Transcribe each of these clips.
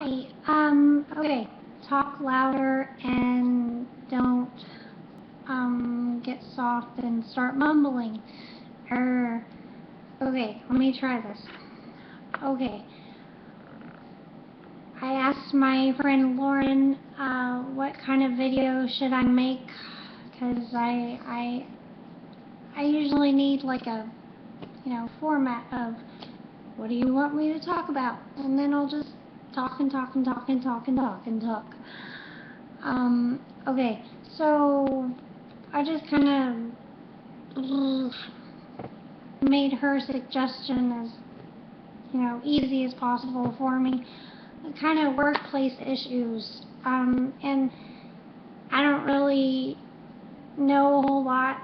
Okay, talk louder and don't, get soft and start mumbling. Okay, let me try this. Okay. I asked my friend Lauren, what kind of video should I make, because I usually need like a, format of what do you want me to talk about, and then I'll just talk and talk and talk and talk and talk and talk. Okay, so I just kind of made her suggestion as, easy as possible for me. Kind of workplace issues, and I don't really know a whole lot,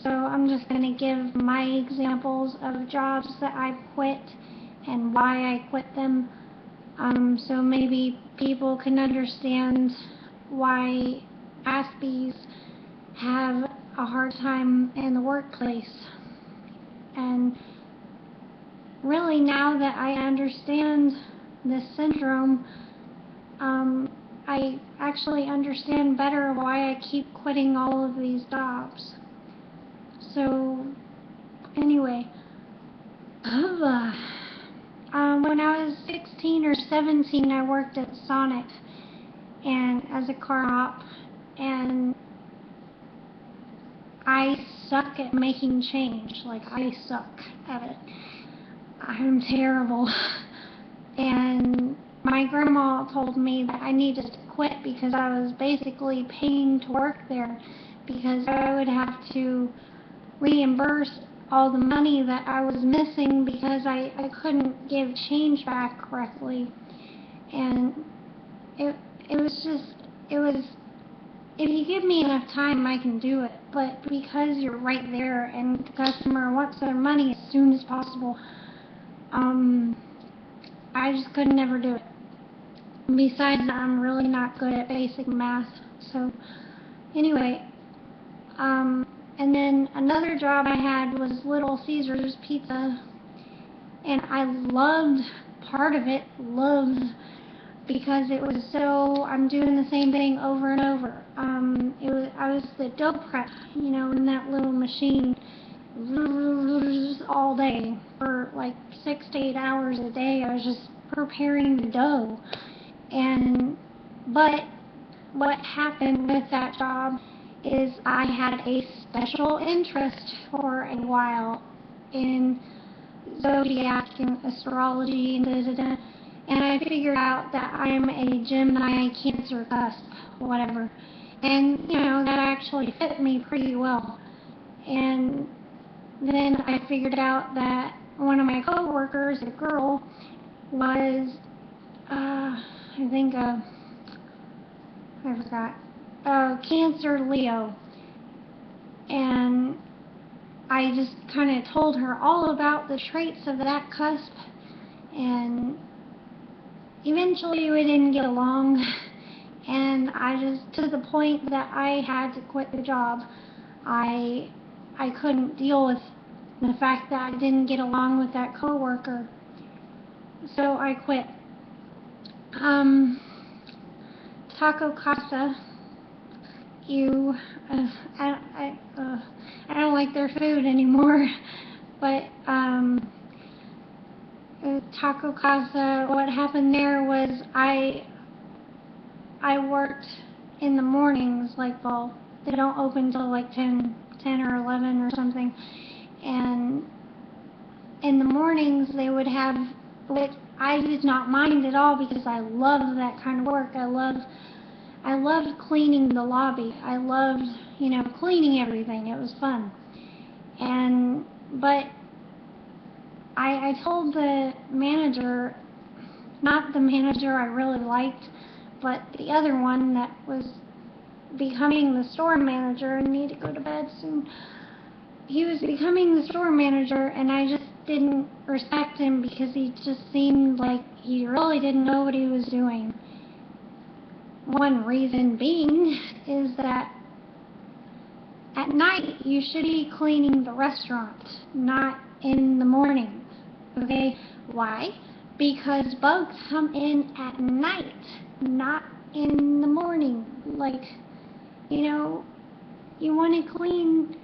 so I'm just going to give my examples of jobs that I quit and why I quit them, so maybe people can understand why Aspies have a hard time in the workplace. And really, now that I understand this syndrome, I actually understand better why I keep quitting all of these jobs. So, anyway, when I was 16 or 17, I worked at Sonic and as a car op, and I suck at making change. Like, I suck at it. I'm terrible. And my grandma told me that I needed to quit because I was basically paying to work there, because I would have to reimburse all the money that I was missing because I couldn't give change back correctly. And it was, if you give me enough time, I can do it. But because you're right there and the customer wants their money as soon as possible, I just could never do it. Besides, I'm really not good at basic math. So, anyway, and then another job I had was Little Caesars Pizza, and I loved part of it, because it was so, I'm doing the same thing over and over. I was the dough prep, in that little machine all day for like 6 to 8 hours a day. I was just preparing the dough. But what happened with that job is I had a special interest for a while in zodiac and astrology and and I figured out that I'm a Gemini Cancer cusp, whatever. And, that actually fit me pretty well. And then I figured out that one of my coworkers, a girl, was, I think, I forgot, Cancer Leo. And I just kind of told her all about the traits of that cusp, and eventually we didn't get along, and I just, to the point that I had to quit the job. I couldn't deal with the fact that I didn't get along with that coworker, so I quit. Taco Casa, I don't like their food anymore, but Taco Casa, what happened there was I worked in the mornings, like, well, they don't open till like 10 or 11 or something, and in the mornings they would have, which I did not mind at all because I loved that kind of work. I loved cleaning the lobby. I loved, cleaning everything. It was fun. But I told the manager, not the manager I really liked, but the other one that was becoming the store manager, and need to go to bed soon. He was becoming the store manager, and I just didn't respect him because he just seemed like he really didn't know what he was doing. One reason being is that at night you should be cleaning the restaurant, not in the morning. Okay? Why? because bugs come in at night, not in the morning. Like, you know, you want to clean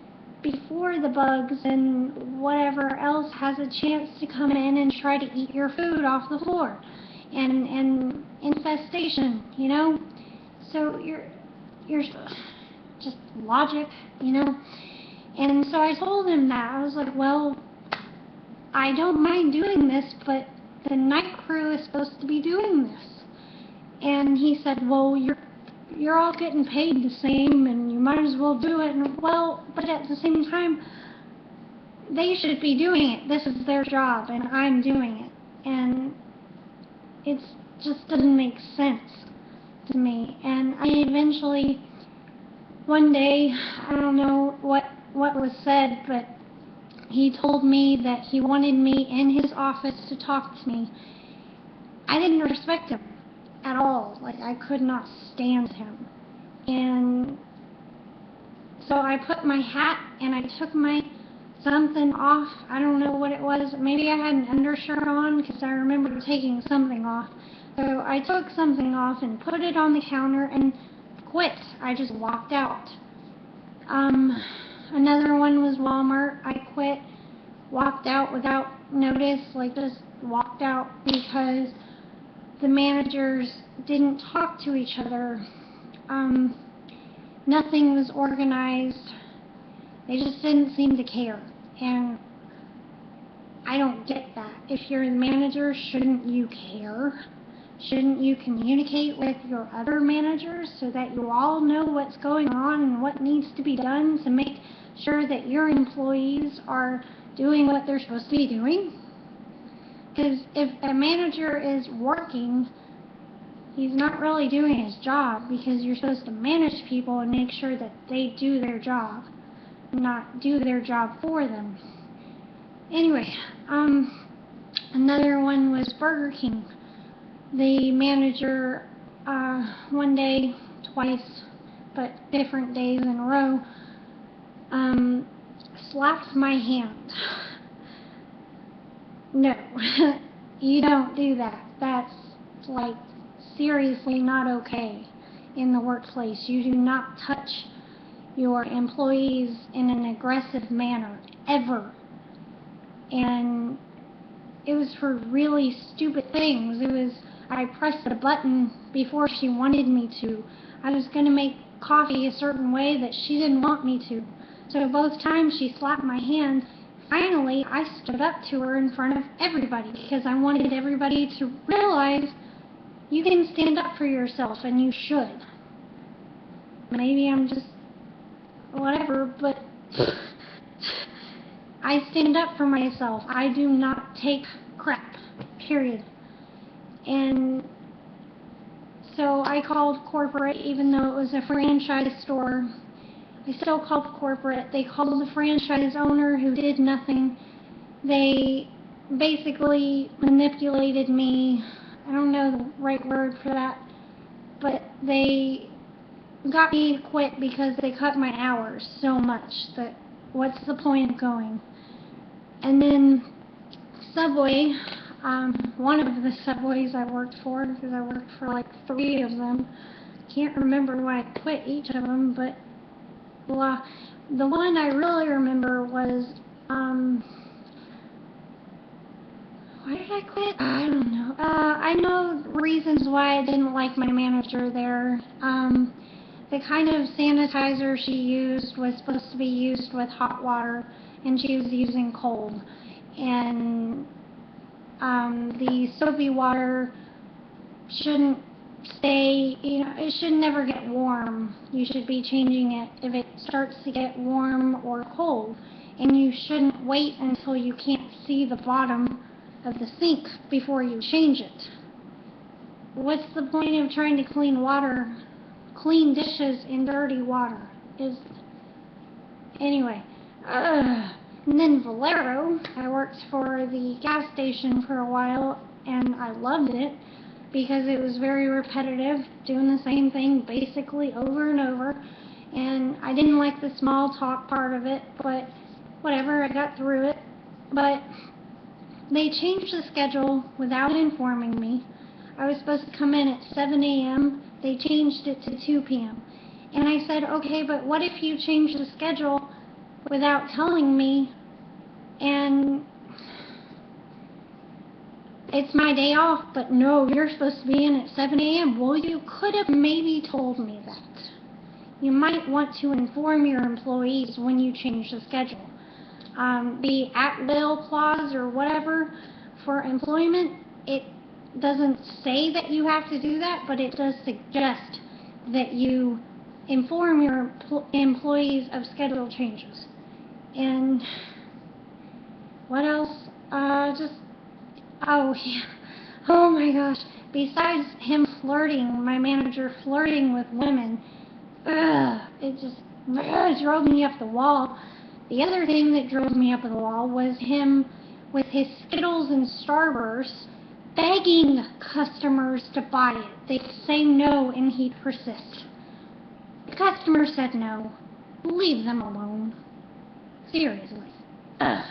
before the bugs and whatever else has a chance to come in and try to eat your food off the floor. And infestation, you know? So you're just logic, you know? And so I told him that. I was like, well, I don't mind doing this, but the night crew is supposed to be doing this. And he said, well, you're all getting paid the same, and you might as well do it. And well, but at the same time, they should be doing it. This is their job, and I'm doing it. And it just doesn't make sense to me. And I eventually, one day, I don't know what was said, but he told me that he wanted me in his office to talk to me. I didn't respect him at all. Like, I could not stand him. And so I put my hat and I took my something off. I don't know what it was. Maybe I had an undershirt on because I remember taking something off. So I took something off and put it on the counter and quit. I just walked out. Another one was Walmart. I quit, walked out without notice, like just walked out because the managers didn't talk to each other. Nothing was organized. They just didn't seem to care. And I don't get that. If you're the manager, shouldn't you care? Shouldn't you communicate with your other managers so that you all know what's going on and what needs to be done to make sure that your employees are doing what they're supposed to be doing? Because if a manager is working, he's not really doing his job, because you're supposed to manage people and make sure that they do their job, not do their job for them. Anyway, another one was Burger King. The manager, one day, twice, but different days in a row, slapped my hand. No, you don't do that. That's like seriously not okay in the workplace. You do not touch your employees in an aggressive manner, ever. And it was for really stupid things. I pressed a button before she wanted me to. I was going to make coffee a certain way that she didn't want me to. So both times she slapped my hand. Finally, I stood up to her in front of everybody because I wanted everybody to realize you can stand up for yourself, and you should. Maybe I'm just whatever, but I stand up for myself. I do not take crap, period. And so I called corporate, even though it was a franchise store. I still called corporate. They called the franchise owner, who did nothing. They basically manipulated me. I don't know the right word for that, but they got me to quit because they cut my hours so much that what's the point of going? And then Subway, one of the Subways I worked for, because I worked for like 3 of them. Can't remember why I quit each of them, but the one I really remember was, why did I quit? I don't know. I know reasons why I didn't like my manager there. The kind of sanitizer she used was supposed to be used with hot water, and she was using cold. And the soapy water shouldn't stay, it should never get warm. You should be changing it if it starts to get warm or cold. And you shouldn't wait until you can't see the bottom of the sink before you change it. What's the point of trying to clean dishes in dirty water? Anyway, and then Valero, I worked for the gas station for a while, and I loved it because it was very repetitive, doing the same thing basically over and over, and I didn't like the small talk part of it, but whatever, I got through it. But they changed the schedule without informing me. I was supposed to come in at 7 a.m. They changed it to 2 p.m. And I said, okay, but what if you change the schedule without telling me and it's my day off, but no, you're supposed to be in at 7 a.m. Well, you could have maybe told me that. You might want to inform your employees when you change the schedule. The at-will clause or whatever for employment, it doesn't say that you have to do that, but it does suggest that you inform your employees of schedule changes. And what else? Oh yeah, oh my gosh. Besides him flirting, my manager flirting with women, it just drove me up the wall. The other thing that drove me up the wall was him with his Skittles and Starbursts begging customers to buy it. They'd say no and he'd persist. The customer said no. Leave them alone. Seriously. Ugh.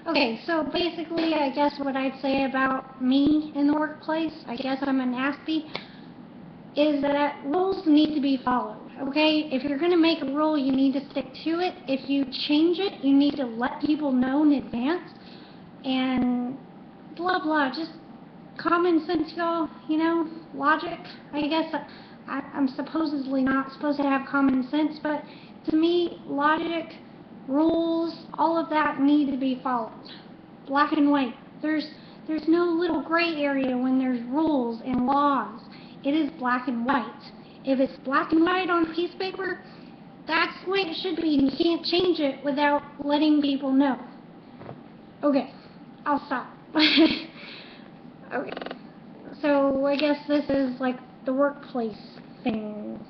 Okay, so basically I guess what I'd say about me in the workplace, I guess I'm an Aspie, is that rules need to be followed. Okay, if you're going to make a rule, you need to stick to it. If you change it, you need to let people know in advance. And blah, blah, just common sense, y'all, you know, logic. I guess I'm supposedly not supposed to have common sense, but to me, logic, rules, all of that need to be followed. Black and white. There's no little gray area when there's rules and laws. It is black and white. If it's black and white on a piece of paper, that's the way it should be, and you can't change it without letting people know. Okay, I'll stop. Okay, so I guess this is like the workplace thing.